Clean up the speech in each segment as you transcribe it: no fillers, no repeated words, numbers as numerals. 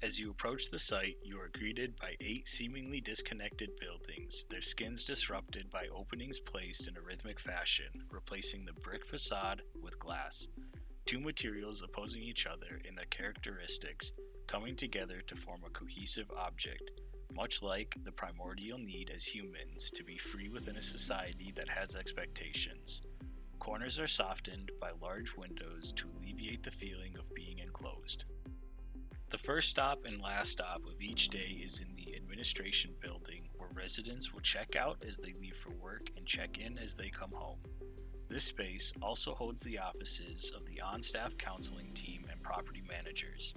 As you approach the site, you are greeted by 8 seemingly disconnected buildings, their skins disrupted by openings placed in a rhythmic fashion, replacing the brick facade with glass. Two materials opposing each other in their characteristics, coming together to form a cohesive object, much like the primordial need as humans to be free within a society that has expectations. Corners are softened by large windows to alleviate the feeling of being enclosed. The first stop and last stop of each day is in the administration building, where residents will check out as they leave for work and check in as they come home. This space also holds the offices of the on-staff counseling team and property managers.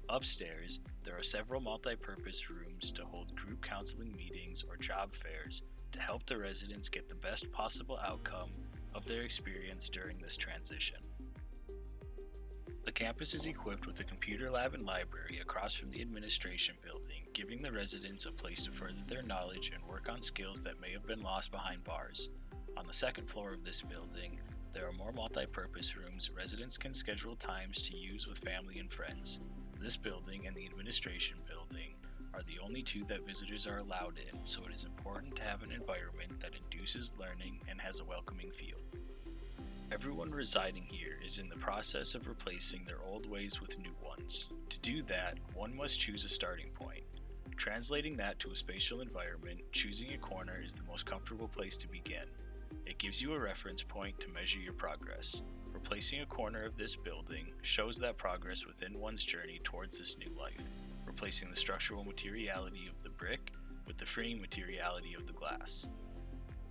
Upstairs, there are several multi-purpose rooms to hold group counseling meetings or job fairs to help the residents get the best possible outcome of their experience during this transition. The campus is equipped with a computer lab and library across from the administration building, giving the residents a place to further their knowledge and work on skills that may have been lost behind bars. On the second floor of this building, there are more multi-purpose rooms residents can schedule times to use with family and friends. This building and the administration building are the only two that visitors are allowed in, so it is important to have an environment that induces learning and has a welcoming feel. Everyone residing here is in the process of replacing their old ways with new ones. To do that, one must choose a starting point. Translating that to a spatial environment, choosing a corner is the most comfortable place to begin. It gives you a reference point to measure your progress. Replacing a corner of this building shows that progress within one's journey towards this new life, replacing the structural materiality of the brick with the freeing materiality of the glass.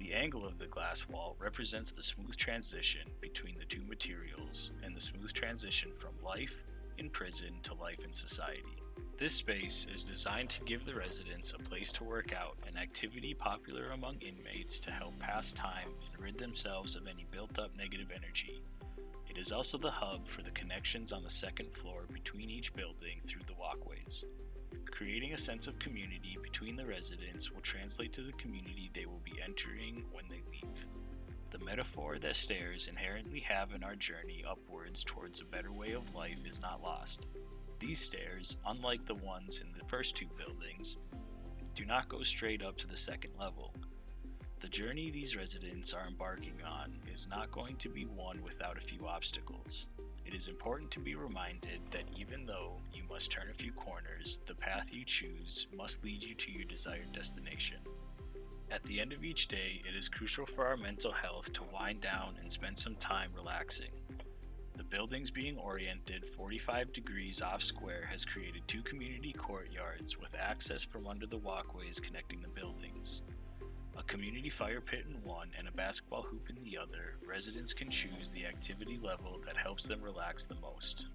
The angle of the glass wall represents the smooth transition between the two materials and the smooth transition from life in prison to life in society. This space is designed to give the residents a place to work out, an activity popular among inmates to help pass time and rid themselves of any built-up negative energy. It is also the hub for the connections on the second floor between each building through the walkways. Creating a sense of community between the residents will translate to the community they will be entering when they leave. The metaphor that stairs inherently have in our journey upwards towards a better way of life is not lost. These stairs, unlike the ones in the first two buildings, do not go straight up to the second level. The journey these residents are embarking on is not going to be one without a few obstacles. It is important to be reminded that even though you must turn a few corners, the path you choose must lead you to your desired destination. At the end of each day, it is crucial for our mental health to wind down and spend some time relaxing. The buildings being oriented 45 degrees off square has created two community courtyards with access from under the walkways connecting the buildings. A community fire pit in one and a basketball hoop in the other, residents can choose the activity level that helps them relax the most.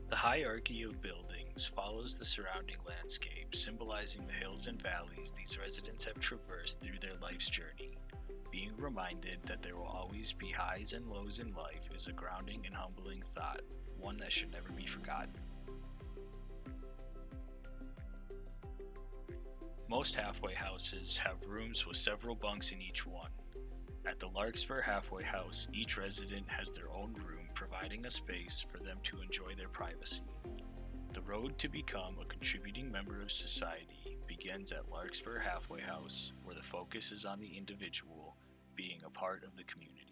The hierarchy of buildings follows the surrounding landscape, symbolizing the hills and valleys these residents have traversed through their life's journey. Being reminded that there will always be highs and lows in life is a grounding and humbling thought, one that should never be forgotten. Most halfway houses have rooms with several bunks in each one. At the Larkspur halfway house, each resident has their own room, providing a space for them to enjoy their privacy. The road to become a contributing member of society begins at Larkspur halfway house, where the focus is on the individual being a part of the community.